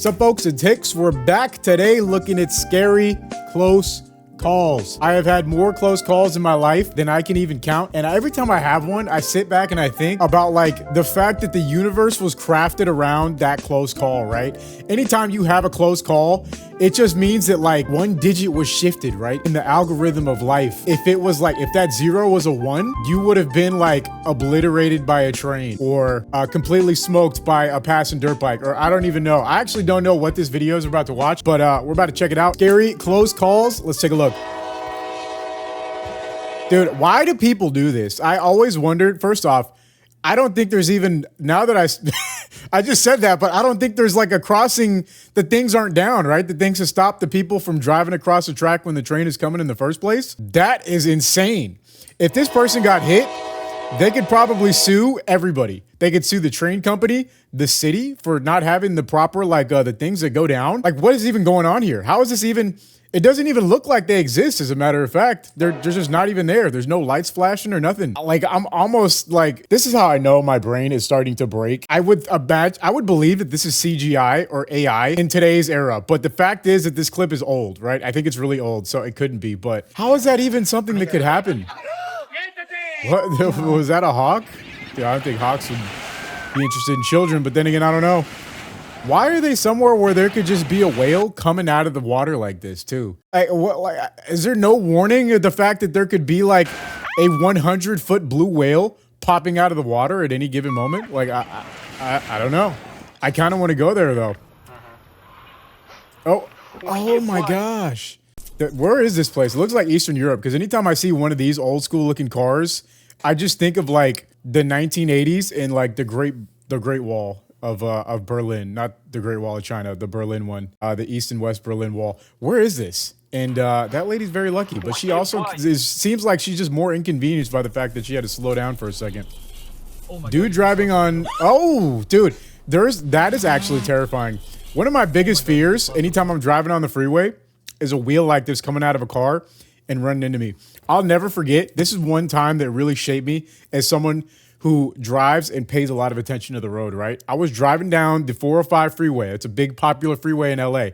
Sup folks, it's Hicks. We're back today looking at scary close calls. I have had more close calls in my life than I can even count. And every time I have one, I sit back and I think about like the fact that the universe was crafted around that close call, right? Anytime you have a close call, it just means that like one digit was shifted, right? In the algorithm of life. If it was like, if that 0 was a 1, you would have been like obliterated by a train or completely smoked by a passing dirt bike, or I don't even know. I actually don't know what this video is about to watch, but we're about to check it out. Scary close calls. Let's take a look. Dude, why do people do this? I always wondered. First off, I don't think there's even, now that I just said that, but I don't think there's like a crossing, the things aren't down, right? The things to stop the people from driving across the track when the train is coming in the first place. That is insane. If this person got hit, they could probably sue everybody. They could sue the train company, the city for not having the proper, like the things that go down. Like what is even going on here? How is this even, it doesn't even look like they exist, as a matter of fact. They're just not even there. There's no lights flashing or nothing. Like, I'm almost like, this is how I know my brain is starting to break. I would believe that this is CGI or AI in today's era. But the fact is that this clip is old, right? I think it's really old, so it couldn't be. But how is that even something that could happen? What, was that a hawk? Dude, I don't think hawks would be interested in children, but then again, I don't know. Why are they somewhere where there could just be a whale coming out of the water like this too? Like, is there no warning of the fact that there could be like a 100-foot blue whale popping out of the water at any given moment? Like, I don't know. I kind of want to go there though. Oh my gosh. Where is this place? It looks like Eastern Europe, because anytime I see one of these old school looking cars, I just think of like the 1980s and like the Great Wall of Berlin, not the Great Wall of China, the Berlin one, the East and West Berlin Wall. Where is this? And that lady's very lucky, but she also seems like she's just more inconvenienced by the fact that she had to slow down for a second. Dude driving on, oh, dude, that is actually terrifying. One of my biggest fears, anytime I'm driving on the freeway, is a wheel like this coming out of a car and running into me. I'll never forget, this is one time that really shaped me as someone who drives and pays a lot of attention to the road, right? I was driving down the 405 freeway. It's a big popular freeway in LA.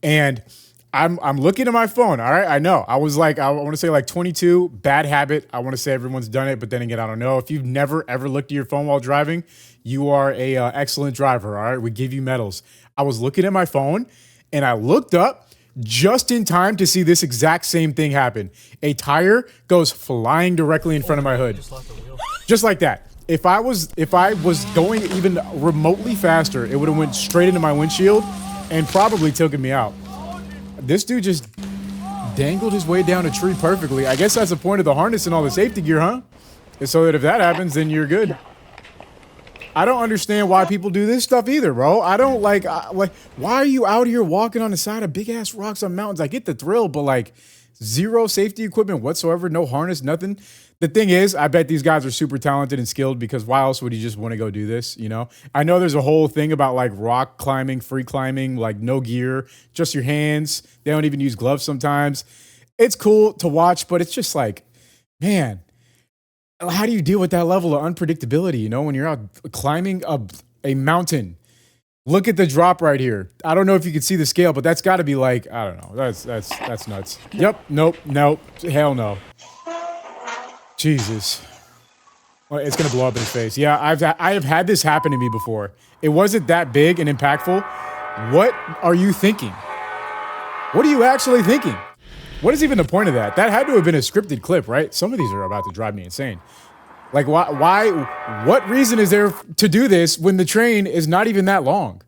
And I'm looking at my phone, all right? I know. I was like, I want to say like 22, bad habit. I want to say everyone's done it, but then again, I don't know. If you've never ever looked at your phone while driving, you are a excellent driver, all right? We give you medals. I was looking at my phone and I looked up just in time to see this exact same thing happen. A tire goes flying directly in front of my hood. Just like that. If I was going even remotely faster, it would have went straight into my windshield and probably taken me out. This dude just dangled his way down a tree perfectly. I guess that's the point of the harness and all the safety gear, huh? And so that if that happens, then you're good. I don't understand why people do this stuff either, bro. I don't like, why are you out here walking on the side of big ass rocks on mountains? I get the thrill, but like zero safety equipment whatsoever, no harness, nothing. The thing is, I bet these guys are super talented and skilled, because why else would you just want to go do this, you know? I know there's a whole thing about like rock climbing, free climbing, like no gear, just your hands. They don't even use gloves sometimes. It's cool to watch, but it's just like, man, how do you deal with that level of unpredictability, you know, when you're out climbing a mountain? Look at the drop right here. I don't know if you can see the scale, but that's got to be like, I don't know. That's nuts. Yep. Nope. Hell no. Jesus. Well, it's going to blow up in his face. Yeah, I have had this happen to me before. It wasn't that big and impactful. What are you thinking? What are you actually thinking? What is even the point of that? That had to have been a scripted clip, right? Some of these are about to drive me insane. Like, what reason is there to do this when the train is not even that long?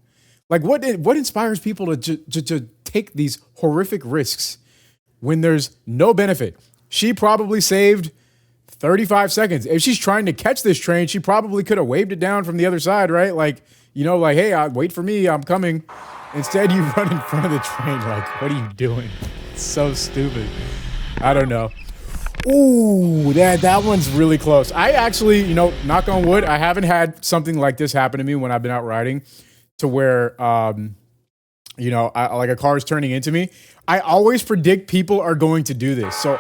Like, what inspires people to take these horrific risks when there's no benefit? She probably saved 35 seconds. If she's trying to catch this train, she probably could have waved it down from the other side, right? Like, you know, like, hey, wait for me, I'm coming. Instead, you run in front of the train. Like, what are you doing? It's so stupid. I don't know. Ooh, that one's really close. I actually, you know, knock on wood, I haven't had something like this happen to me when I've been out riding, to where, you know, like a car is turning into me. I always predict people are going to do this. So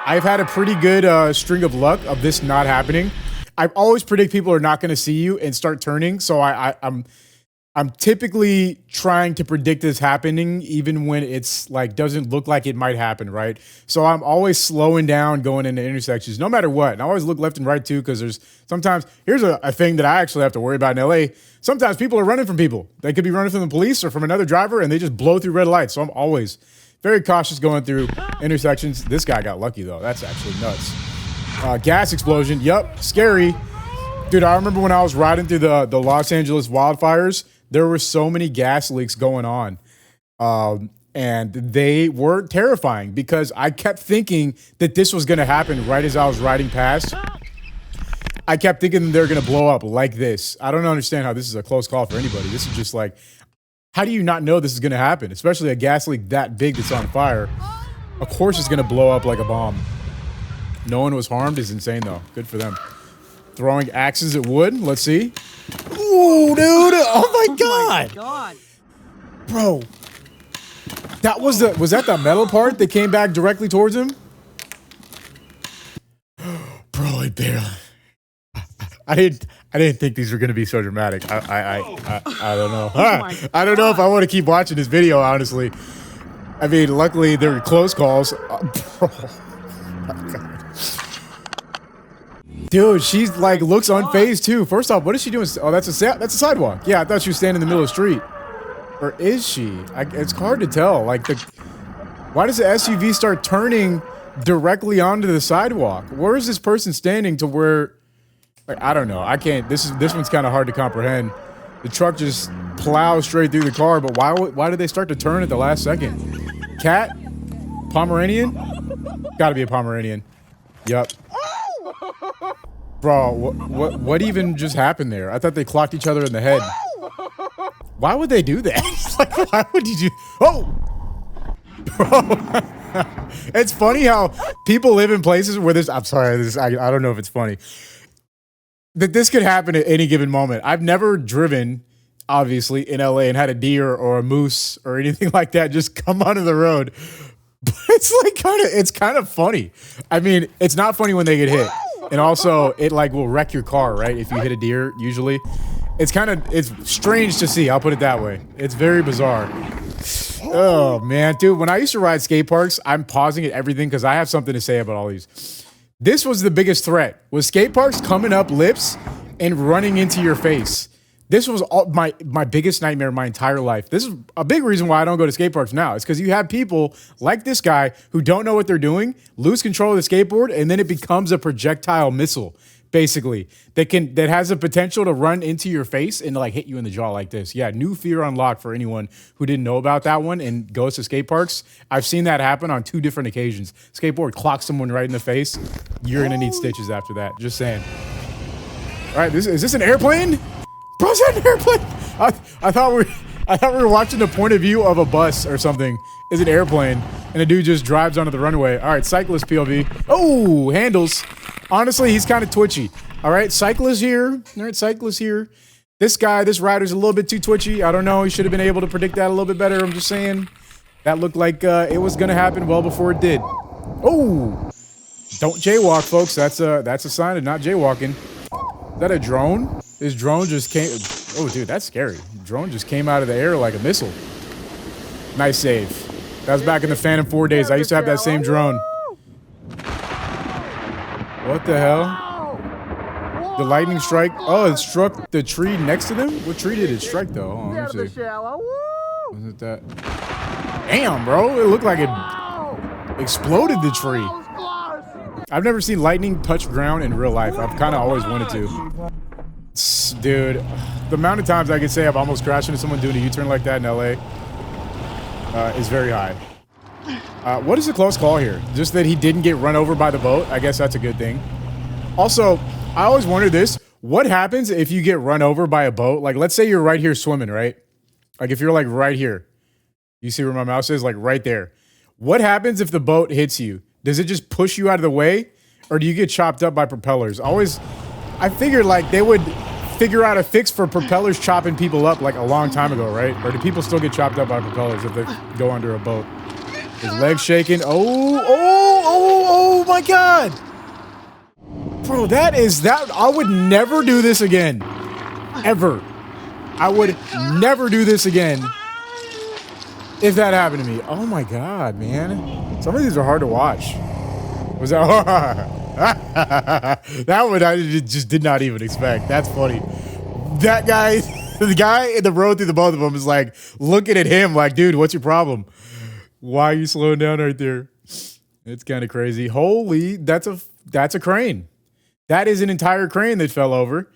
I've had a pretty good string of luck of this not happening. I always predict people are not going to see you and start turning. So I'm I'm typically trying to predict this happening, even when it's like doesn't look like it might happen, right? So I'm always slowing down going into intersections, no matter what. And I always look left and right too, because there's sometimes here's a thing that I actually have to worry about in LA. Sometimes people are running from people. They could be running from the police or from another driver, and they just blow through red lights. So I'm always very cautious going through intersections. This guy got lucky though. That's actually nuts. Gas explosion. Yup, scary. Dude, I remember when I was riding through the Los Angeles wildfires, there were so many gas leaks going on. And they were terrifying because I kept thinking that this was going to happen right as I was riding past. I kept thinking they're going to blow up like this. I don't understand how this is a close call for anybody. This is just like, how do you not know this is going to happen? Especially a gas leak that big that's on fire. Of course it's going to blow up like a bomb. No one was harmed is insane though. Good for them. Throwing axes at wood. Let's see. Ooh, dude. Oh my God. Oh my God. Bro. That was that the metal part that came back directly towards him? Bro, it barely. I didn't think these were gonna be so dramatic. I don't know. I don't know if I want to keep watching this video, honestly. I mean, luckily there were close calls. Bro. My God. Dude, she's like looks unfazed too. First off, what is she doing? Oh, that's a sidewalk. Yeah, I thought she was standing in the middle of the street. Or is she? It's hard to tell. Like why does the SUV start turning directly onto the sidewalk? Where is this person standing to where? Like, I don't know. I can't. This one's kind of hard to comprehend. The truck just plows straight through the car, but why did they start to turn at the last second? Cat? Pomeranian? Got to be a Pomeranian. Yup. Bro, what even just happened there? I thought they clocked each other in the head. Why would they do that? Like, why would you do? Oh, bro. It's funny how people live in places where this. I'm sorry, I don't know if it's funny that this could happen at any given moment. I've never driven, obviously, in LA and had a deer or a moose or anything like that just come onto the road. But it's like it's kind of funny. I mean, it's not funny when they get hit. And also, it like will wreck your car, right? If you hit a deer, usually. It's strange to see, I'll put it that way. It's very bizarre. Oh, man. Dude, when I used to ride skate parks, I'm pausing at everything because I have something to say about all these. This was the biggest threat, was skate parks coming up lips and running into your face. This was my biggest nightmare my entire life. This is a big reason why I don't go to skate parks now. It's because you have people like this guy who don't know what they're doing, lose control of the skateboard, and then it becomes a projectile missile, basically, that has the potential to run into your face and like hit you in the jaw like this. Yeah, new fear unlocked for anyone who didn't know about that one and goes to skate parks. I've seen that happen on 2 different occasions. Skateboard clocks someone right in the face. You're gonna need stitches after that. Just saying. All right, is this an airplane? Bro, is that an airplane? I thought we were watching the point of view of a bus or something. It's an airplane, and a dude just drives onto the runway. All right, cyclist POV. Oh, handles. Honestly, he's kind of twitchy. All right, cyclist here. All right, cyclist here. This rider's a little bit too twitchy. I don't know. He should have been able to predict that a little bit better. I'm just saying. That looked like it was gonna happen well before it did. Oh, don't jaywalk, folks. That's a sign of not jaywalking. Is that a drone? This drone just came. Oh, dude, that's scary. Drone just came out of the air like a missile. Nice save. That was back in the Phantom 4 days. I used to have that same drone. What the hell? The lightning strike. Oh, it struck the tree next to them? What tree did it strike, though? Oh, let me see. Was it that? Damn, bro. It looked like it exploded the tree. I've never seen lightning touch ground in real life. I've kind of always wanted to. Dude, the amount of times I can say I've almost crashed into someone doing a U-turn like that in LA is very high. What is the close call here? Just that he didn't get run over by the boat? I guess that's a good thing. Also, I always wonder this. What happens if you get run over by a boat? Like, let's say you're right here swimming, right? Like, if you're like right here. You see where my mouse is? Like right there. What happens if the boat hits you? Does it just push you out of the way? Or do you get chopped up by propellers? I figured like they would figure out a fix for propellers chopping people up like a long time ago, right? Or do people still get chopped up by propellers if they go under a boat? His legs shaking. Oh my God. Bro, that I would never do this again. Ever. I would never do this again if that happened to me. Oh my God, man. Some of these are hard to watch. Was that that one I just did not even expect. That's funny. That guy, the guy in the road through the both of them is like looking at him like, dude, what's your problem? Why are you slowing down right there? It's kind of crazy. Holy, that's a crane. That is an entire crane that fell over.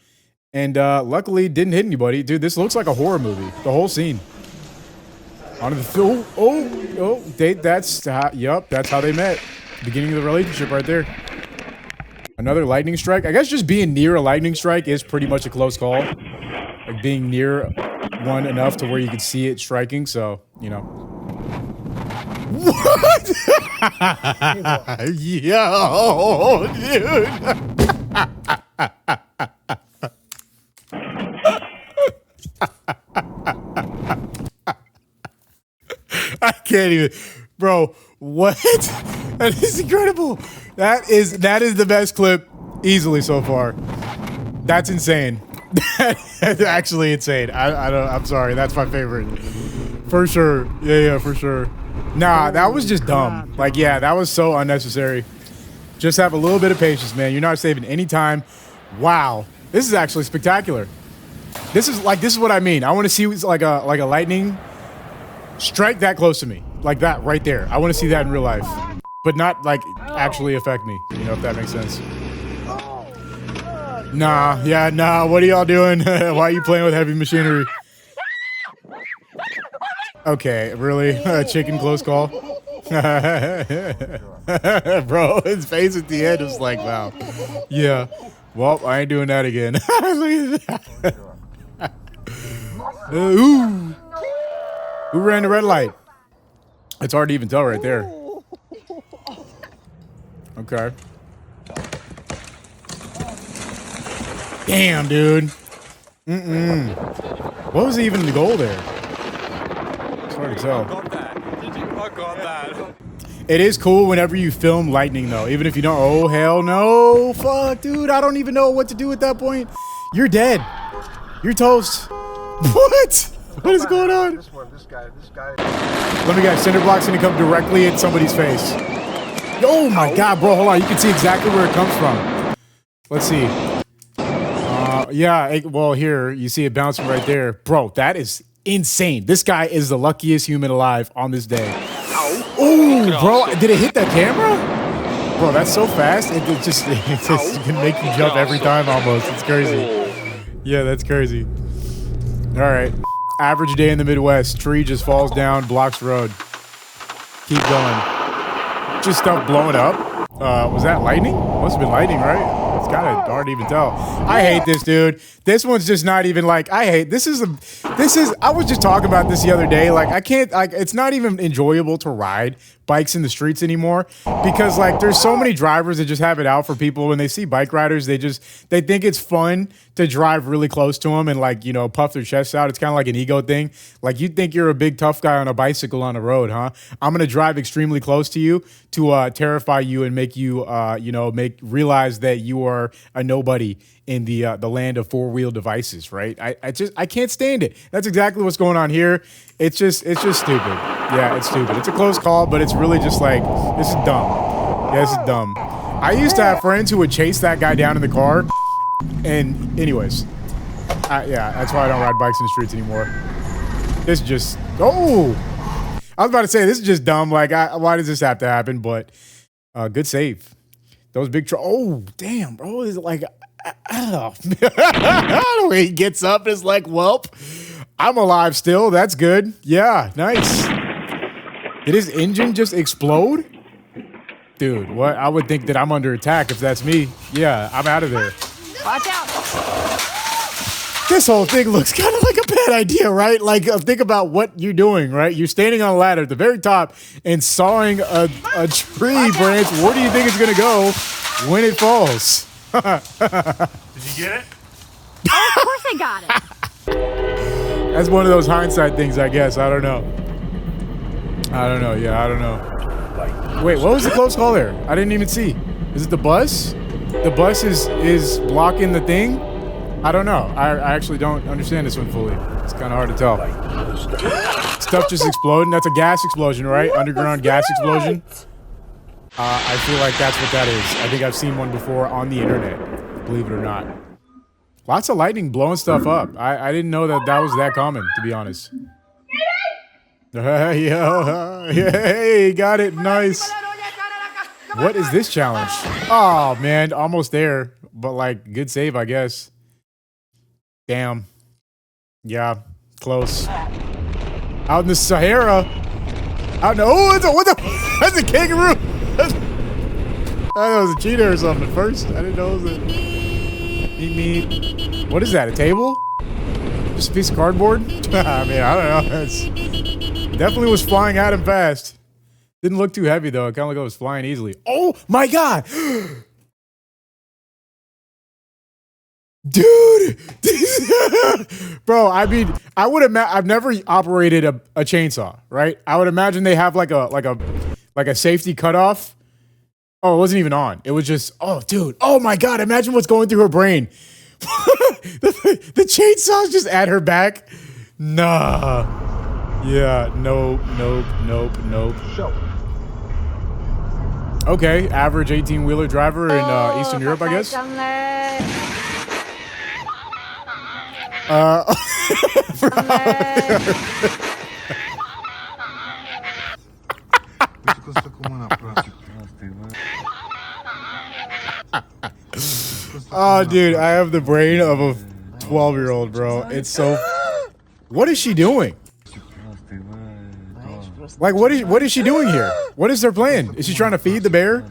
And luckily didn't hit anybody. Dude, this looks like a horror movie. The whole scene. Onto the that's how they met. Beginning of the relationship right there. Another lightning strike. I guess just being near a lightning strike is pretty much a close call. Like being near one enough to where you could see it striking, so, you know. What? Yo, dude. I can't even, bro. What? That is incredible. That is the best clip easily so far. That's insane. That's actually insane. I'm sorry. That's my favorite. For sure. Yeah, for sure. Nah, that was just dumb. Like, yeah, that was so unnecessary. Just have a little bit of patience, man. You're not saving any time. Wow. This is actually spectacular. This is what I mean. I want to see like a lightning strike that close to me. Like that right there. I want to see that in real life. But not like actually affect me. You know, if that makes sense. Nah. What are y'all doing? Why are you playing with heavy machinery? Okay, really? Chicken close call? Bro, his face at the end was like, wow. Yeah. Well, I ain't doing that again. Look at that. Ooh. Who ran the red light? It's hard to even tell right there. Okay. Damn, dude. What was even the goal there? It's hard to tell. I got that. It is cool whenever you film lightning, though. Even if you don't. Oh, hell no. Fuck, dude. I don't even know what to do at that point. You're dead. You're toast. What? What is going on? This guy. Let me guess. Cinder block's gonna come directly at somebody's face. Oh my God, bro. Hold on. You can see exactly where it comes from. Let's see. Yeah. Well, here you see it bouncing right there, bro. That is insane. This guy is the luckiest human alive on this day. Oh, bro. Did it hit that camera? Bro, that's so fast. It just can make you jump every time almost. It's crazy. Yeah, that's crazy. All right. Average day in the Midwest. Tree just falls down, blocks road. Keep going. Just stuff blowing up. Was that lightning? Must have been lightning, right? It's kind of hard to even tell. I hate this, dude. This one's just not even like, I was just talking about this the other day. Like, I can't, like, it's not even enjoyable to ride bikes in the streets anymore because, like, there's so many drivers that just have it out for people. When they see bike riders, they think it's fun to drive really close to them and, like, you know, puff their chests out. It's kind of like an ego thing. Like, you think you're a big tough guy on a bicycle on the road, huh? I'm going to drive extremely close to you to terrify you and make you, realize that you are a nobody in the land of four-wheel devices, right? I can't stand it. That's exactly what's going on here. It's just stupid. Yeah, it's stupid. It's a close call, but it's really just like, this is dumb. Yeah, this is dumb. I used to have friends who would chase that guy down in the car. And anyways, yeah, that's why I don't ride bikes in the streets anymore. This is just, I was about to say, this is just dumb. Like, why does this have to happen? But good save. Those big oh, damn, bro. Is like, the way he gets up is like, welp, I'm alive still. That's good. Yeah, nice. Did his engine just explode? Dude, what? I would think that I'm under attack if that's me. Yeah, I'm out of there. Watch out. This whole thing looks kind of like a bad idea, right? Like, think about what you're doing, right? You're standing on a ladder at the very top and sawing a tree branch. Where do you think it's going to go when it falls? Did you get it? Oh, of course I got it. That's one of those hindsight things, I guess. I don't know. Yeah, I don't know. Wait, what was the close call there? I didn't even see. Is it the bus? The bus is blocking the thing? I don't know. I actually don't understand this one fully. It's kind of hard to tell. Stuff just exploding. That's a gas explosion, right? Underground gas explosion. I feel like that's what that is. I think I've seen one before on the internet, believe it or not. Lots of lightning blowing stuff up. I didn't know that that was that common, to be honest. Hey, got it. Nice. What is this challenge? Oh, man. Almost there. But, like, good save, I guess. Damn. Yeah. Close. Out in the Sahara. Out in the... Oh, that's a kangaroo. I thought it was a cheetah or something at first. I didn't know it was a... Meat. What is that, a table? Just a piece of cardboard? I mean, I don't know. It's definitely was flying at him fast. Didn't look too heavy, though. It kind of like it was flying easily. Oh, my God. Dude. Bro, I mean, I've never operated a chainsaw, right? I would imagine they have like a safety cutoff. Oh, it wasn't even on. It was just, oh, dude. Oh, my God. Imagine what's going through her brain. the chainsaw's just at her back. Nah. Yeah. Nope. Okay. Average 18-wheeler driver in Eastern Europe, I guess. Oh, dude, I have the brain of a 12-year-old, bro. It's so... What is she doing? Like, what is she doing here? What is their plan? Is she trying to feed the bear?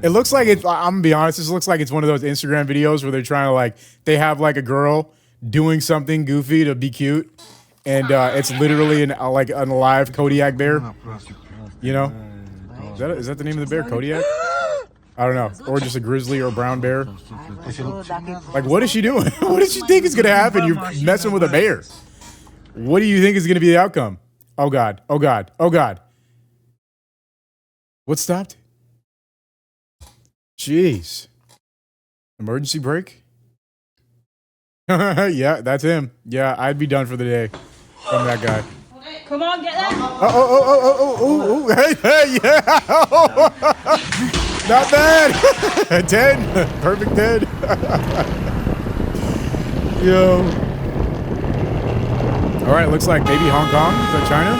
It looks like it's... I'm gonna be honest, this looks like it's one of those Instagram videos where they're trying to, like... They have, like, a girl doing something goofy to be cute. And it's literally like an alive Kodiak bear. You know? Is that the name of the bear? Kodiak? I don't know. Or just a grizzly or a brown bear. Like, what is she doing? What does she think is going to happen? You're messing with a bear. What do you think is going to be the outcome? Oh, God. Oh, God. Oh, God. What stopped? Jeez. Emergency brake? Yeah, that's him. Yeah, I'd be done for the day from that guy. Come on, get that. Oh, hey, yeah. Not bad. 10. Perfect 10. Yo. All right, looks like maybe Hong Kong. Is that China?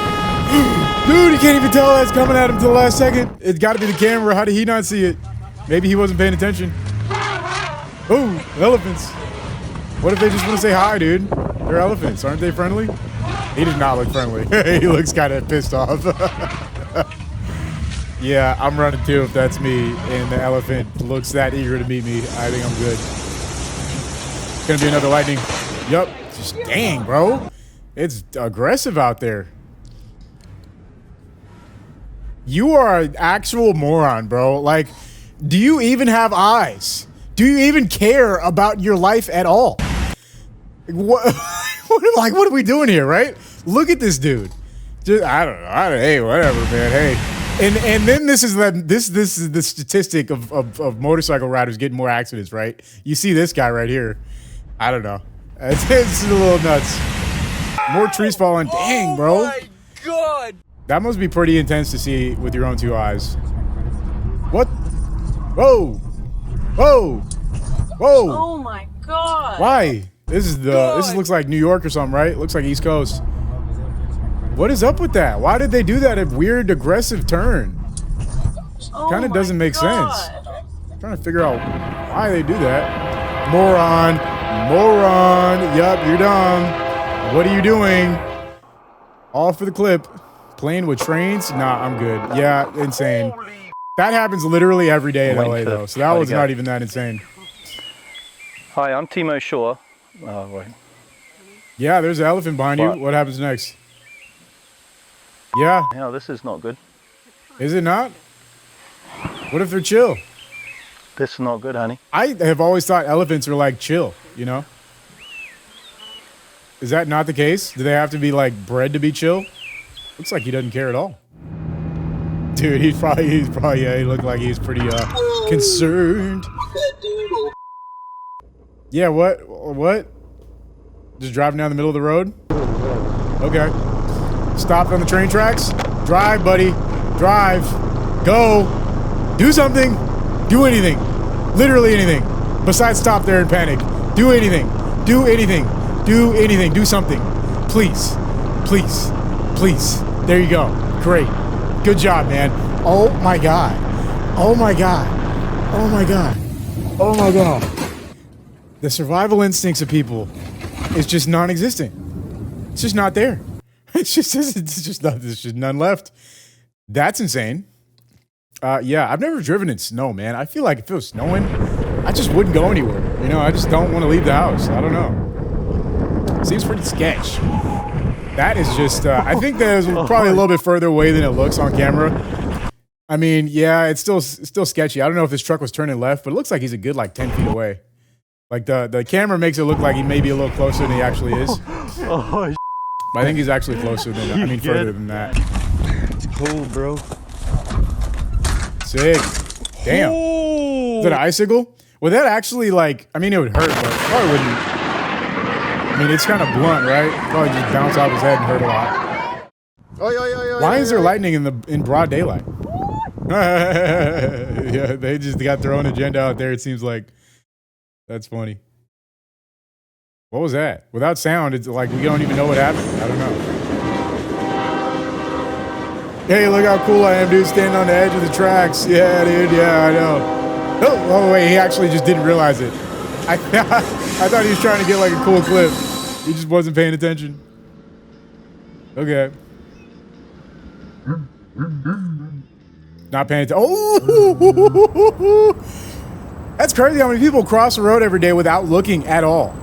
Dude, you can't even tell that's coming at him to the last second. It's got to be the camera. How did he not see it? Maybe he wasn't paying attention. Oh, elephants. What if they just want to say hi, dude? They're elephants. Aren't they friendly? He does not look friendly. He looks kind of pissed off. Yeah, I'm running too if that's me and the elephant looks that eager to meet me. I think I'm good. Gonna be another lightning. Yup. Just dang, bro. It's aggressive out there. You are an actual moron, bro. Like, do you even have eyes? Do you even care about your life at all? What? Like, what are we doing here, right? Look at this dude. Just, I don't know. Hey, whatever, man. Hey, and then this is the statistic of motorcycle riders getting more accidents, right? You see this guy right here. I don't know. It's a little nuts. More trees falling. Dang, bro. Oh my God. That must be pretty intense to see with your own two eyes. What? Whoa. Whoa. Whoa. Oh my God. Why? This looks like New York or something, right? Looks like East Coast. What is up with that? Why did they do that at weird aggressive turn? Oh Kind of doesn't make sense. I'm trying to figure out why they do that. Moron. Yup, you're dumb. What are you doing? All for the clip. Playing with trains? Nah, I'm good. Yeah, insane. That happens literally every day in LA though, so that was not even that insane. Hi, I'm Timo Shaw. Oh, wait. Yeah, there's an elephant behind you. What happens next? Yeah. No, this is not good. Is it not? What if they're chill? This is not good, honey. I have always thought elephants are like chill, you know? Is that not the case? Do they have to be like bred to be chill? Looks like he doesn't care at all. Dude, he's probably, yeah, he looked like he's pretty concerned. Yeah, what? Just driving down the middle of the road? Okay. Stopped on the train tracks? Drive, buddy. Drive. Go. Do something. Do anything. Literally anything. Besides stop there and panic. Do anything. Do anything. Do anything. Do something. Please. Please. Please. There you go. Great. Good job, man. Oh my God. Oh my God. Oh my God. Oh my God. The survival instincts of people is just non-existent. It's just not there. It's just not, there's just none left. That's insane. Yeah, I've never driven in snow, man. I feel like if it was snowing, I just wouldn't go anywhere. You know, I just don't want to leave the house. I don't know. Seems pretty sketch. That is just, I think that is probably a little bit further away than it looks on camera. I mean, yeah, it's still sketchy. I don't know if this truck was turning left, but it looks like he's a good like 10 feet away. Like the camera makes it look like he may be a little closer than he actually is. Oh, But I think he's actually closer than that. I mean, further than that. it's cold, bro. Sick. Damn. Is that an icicle? Would that actually like, I mean, it would hurt, but it probably wouldn't. I mean, it's kind of blunt, right? Probably just bounce off his head and hurt a lot. Why is there lightning in broad daylight? Yeah, they just got their own agenda out there, it seems like. That's funny. What was that? Without sound, it's like we don't even know what happened. I don't know. Hey, look how cool I am, dude, standing on the edge of the tracks. Yeah, dude, yeah, I know. Oh, wait, he actually just didn't realize it. I thought he was trying to get like a cool clip. He just wasn't paying attention. Okay. Not paying attention. Oh! That's crazy how many people cross the road every day without looking at all.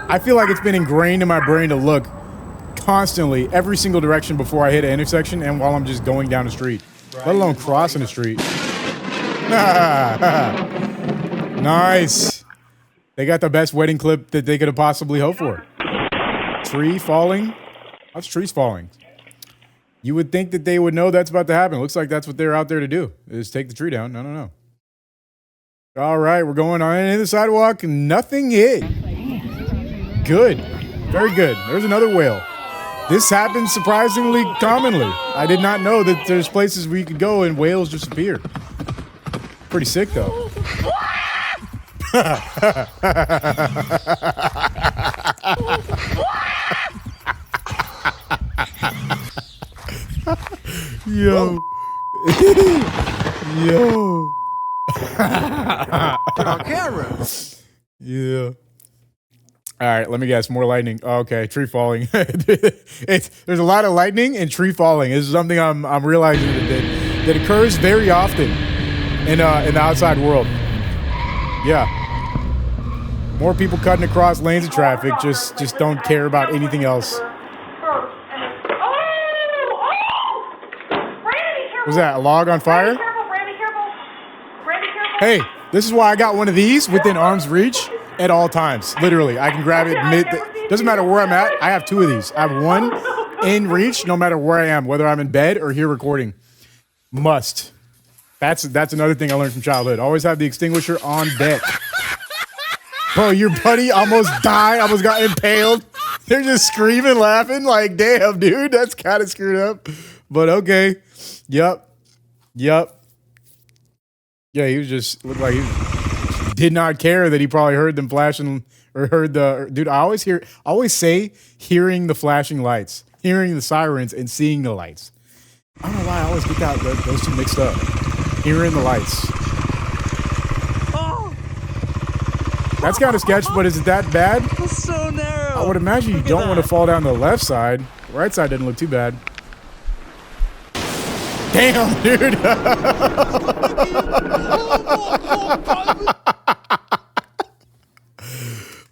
I feel like it's been ingrained in my brain to look constantly, every single direction before I hit an intersection and while I'm just going down the street, let alone crossing the street. Nice. They got the best wedding clip that they could have possibly hoped for. Tree falling? How's trees falling? You would think that they would know that's about to happen. Looks like that's what they're out there to do, is take the tree down. I don't know. All right, we're going on into the sidewalk. Nothing hit. Good. Very good. There's another whale. This happens surprisingly commonly. I did not know that there's places where you could go and whales just appear. Pretty sick, though. Yo. Yo. On camera. Yeah. All right, let me guess. More lightning. Oh, okay, tree falling. There's a lot of lightning and tree falling. This is something I'm realizing that occurs very often in the outside world. Yeah. More people cutting across lanes of traffic just don't care about anything else. Was that a log on fire? Hey, this is why I got one of these within arm's reach at all times. Literally, I can grab it. Doesn't matter where I'm at. I have two of these. I have one in reach, no matter where I am, whether I'm in bed or here recording. Must. That's another thing I learned from childhood. Always have the extinguisher on deck. Bro, your buddy almost died. Almost got impaled. They're just screaming, laughing. Like, damn, dude, that's kind of screwed up. But okay. Yep. Yeah, he was just looked like he did not care that he probably heard them flashing or heard the dude. I always say hearing the flashing lights, hearing the sirens, and seeing the lights. I don't know why I always get those two mixed up. Hearing the lights. That's kind of sketch, but is it that bad? It's so narrow. I would imagine you don't want to fall down the left side. The right side doesn't look too bad. Damn, dude.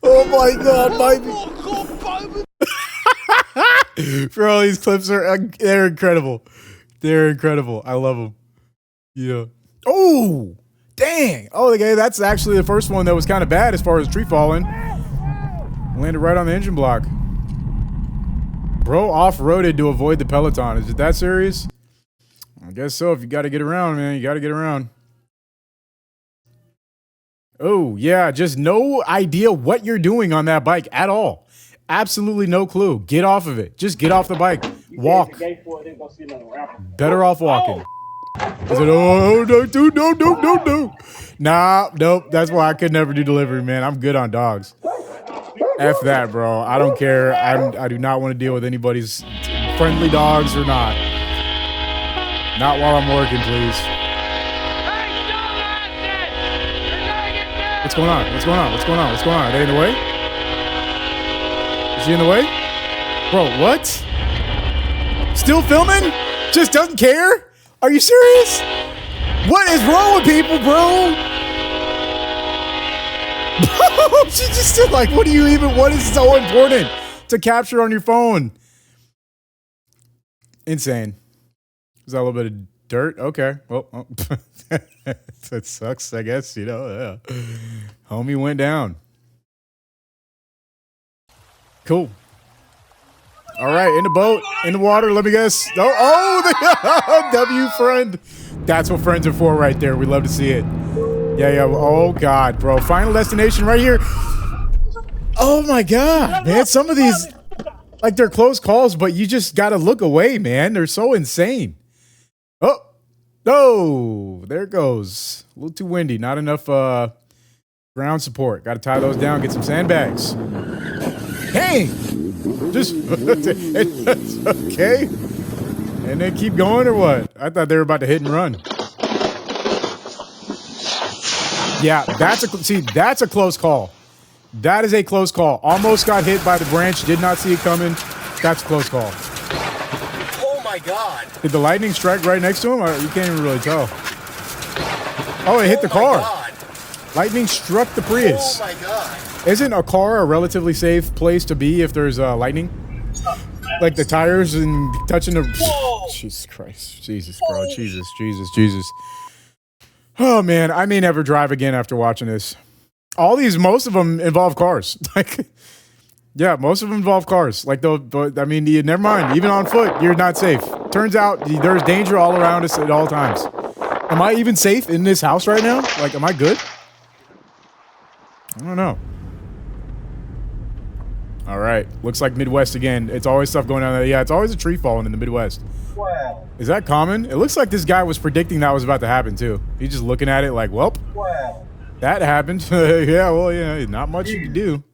Oh my God, baby. Bro, these clips they're incredible. They're incredible. I love them. Yeah. Oh, dang. Oh, okay, that's actually the first one that was kind of bad as far as tree falling. Landed right on the engine block. Bro off-roaded to avoid the Peloton. Is it that serious? I guess so. If you got to get around, man, you got to get around. Oh, yeah, just no idea what you're doing on that bike at all. Absolutely no clue. Get off of it. Just get off the bike. Walk. Better off walking. I said, oh, no, dude, no. Nah, nope. That's why I could never do delivery, man. I'm good on dogs. F that, bro. I don't care. I do not want to deal with anybody's friendly dogs or not. Not while I'm working, please. What's going on? What's going on? What's going on? What's going on? Are they in the way? Is he in the way? Bro, what? Still filming? Just doesn't care? Are you serious? What is wrong with people, bro? She's just still like, what is so important to capture on your phone? Insane. Is that a little bit of dirt? Okay. Well, that sucks, I guess, you know. Yeah. Homie went down. Cool. All right, in the boat, in the water, let me guess. Oh, W friend. That's what friends are for right there. We love to see it. Yeah. Oh, God, bro. Final destination right here. Oh, my God, man. Some of these, like, they're close calls, but you just got to look away, man. They're so insane. Oh, there it goes. A little too windy. Not enough ground support. Got to tie those down, get some sandbags. Hey! Just, okay. And then keep going or what? I thought they were about to hit and run. Yeah, that's a close call. That is a close call. Almost got hit by the branch. Did not see it coming. That's a close call. Oh my God. Did the lightning strike right next to him? You can't even really tell. Oh, it hit the car. God. Lightning struck the Prius. Oh my God. Isn't a car a relatively safe place to be if there's lightning? Like the tires and touching the... Whoa. Jesus Christ. Jesus, bro. Jesus. Oh, man. I may never drive again after watching this. Most of them involve cars. Like, yeah, most of them involve cars. Like, I mean, never mind. Even on foot, you're not safe. Turns out there's danger all around us at all times. Am I even safe in this house right now? Like, am I good? I don't know. All right. Looks like Midwest again. It's always stuff going on there. Yeah, it's always a tree falling in the Midwest. Wow. Is that common? It looks like this guy was predicting that was about to happen, too. He's just looking at it like, welp. Wow. That happened. Yeah, well, yeah, not much you can do.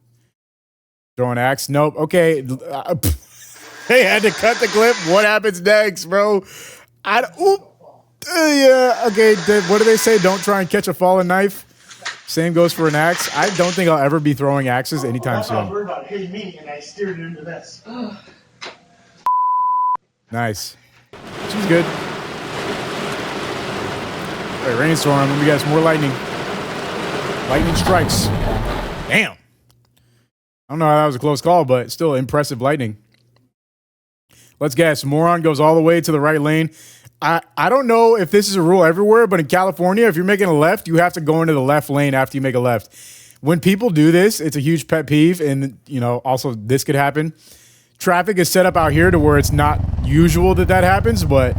Throw an axe. Nope. Okay. They had to cut the clip. What happens next, bro? Yeah. Okay. What do they say? Don't try and catch a falling knife. Same goes for an axe. I don't think I'll ever be throwing axes anytime soon. About hitting me, and I steered it into this. Nice. She's good. All right, rainstorm. Let me guess. More lightning. Lightning strikes. Damn. I don't know how that was a close call, but still impressive lightning. Let's guess. Moron goes all the way to the right lane. I don't know if this is a rule everywhere, but in California, if you're making a left, you have to go into the left lane after you make a left. When people do this, it's a huge pet peeve, and also this could happen. Traffic is set up out here to where it's not usual that happens, but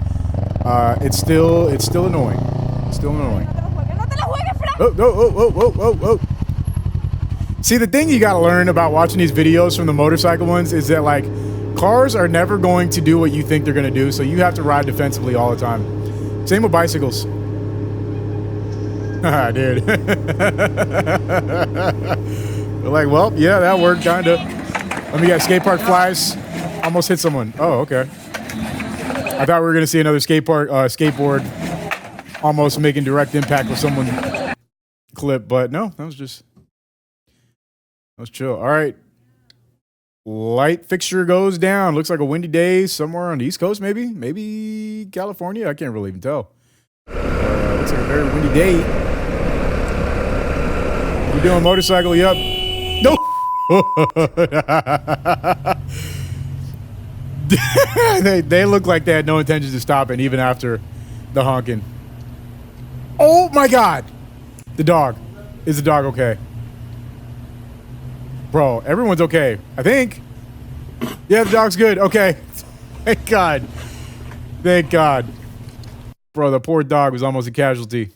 it's still annoying. It's still annoying. Oh. See, the thing you got to learn about watching these videos from the motorcycle ones is that, like, cars are never going to do what you think they're going to do, so you have to ride defensively all the time. Same with bicycles. Ah, dude. They're like, well, yeah, that worked, kind of. Let me get skate park flies. Almost hit someone. Oh, okay. I thought we were going to see another skateboard almost making direct impact with someone clip, but no, that was chill. All right. Light fixture goes down. Looks like a windy day somewhere on the East Coast, maybe California. I can't really even tell. Looks like a very windy day. You doing motorcycle? Yup. No. They look like they had no intention to stop it, even after the honking. Oh my God. The dog. Is the dog okay? Bro, everyone's okay. I think. Yeah, the dog's good. Okay. Thank God. Thank God. Bro, the poor dog was almost a casualty.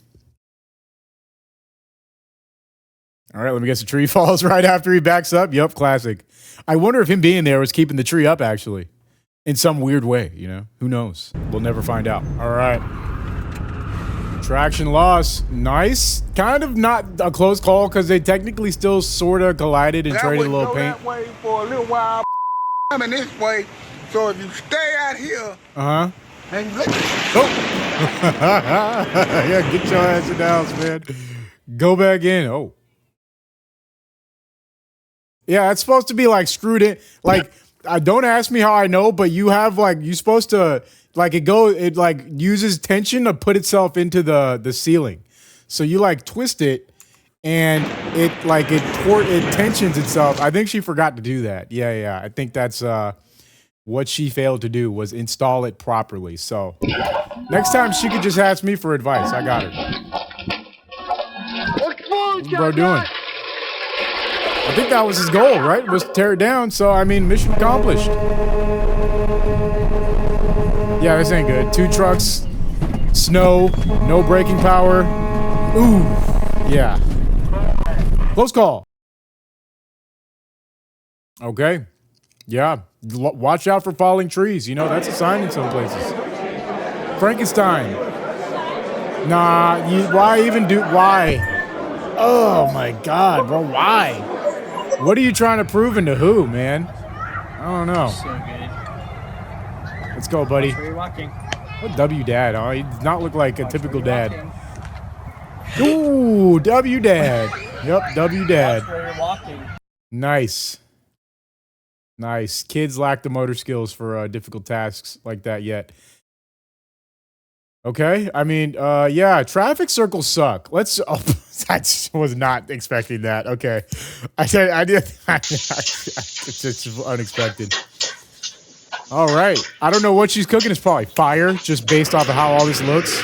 All right, let me guess. The tree falls right after he backs up. Yep, classic. I wonder if him being there was keeping the tree up, actually. In some weird way, you know? Who knows? We'll never find out. All right. Traction loss. Nice. Kind of not a close call because they technically still sort of collided and traded a little paint. That way for a little while. Coming this way. So if you stay out here. Uh-huh. And look. Oh. Yeah, get your ass in the house, man. Go back in. Oh. Yeah, it's supposed to be like screwed in. Like, don't ask me how I know, but you have like, you're supposed to, like, it like uses tension to put itself into the ceiling. So you like twist it and it tensions itself. I think she forgot to do that. Yeah. I think that's what she failed to do was install it properly. So next time she could just ask me for advice. I got her. What's bro doing? I think that was his goal, right? Was to tear it down. So, I mean, mission accomplished. Yeah, this ain't good. 2 trucks, snow, no braking power. Ooh, yeah. Close call. Okay. Yeah. Watch out for falling trees. You know, that's a sign in some places. Frankenstein. Nah, why? Oh my God, bro, why? What are you trying to prove into who, man? I don't know. So good. Let's go, buddy. Where you walking? What W dad, huh? He does not look like a typical dad. Ooh, W dad. Yep, W dad. Watch where you're walking. Nice. Nice. Kids lack the motor skills for difficult tasks like that yet. Okay, I mean, yeah, traffic circles suck. Let's. Oh, I was not expecting that. Okay, I did. It's just unexpected. All right, I don't know what she's cooking. It's probably fire, just based off of how all this looks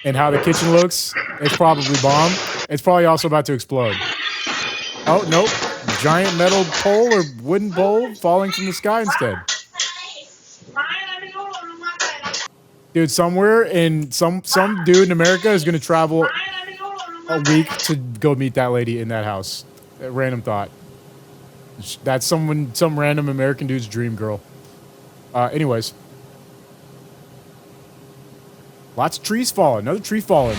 and how the kitchen looks. It's probably bomb. It's probably also about to explode. Oh nope, giant metal pole or wooden pole falling from the sky instead. Dude, somewhere in some dude in America is gonna travel a week to go meet that lady in that house. A random thought. That's some random American dude's dream girl. Anyways. Lots of trees falling. Another tree falling.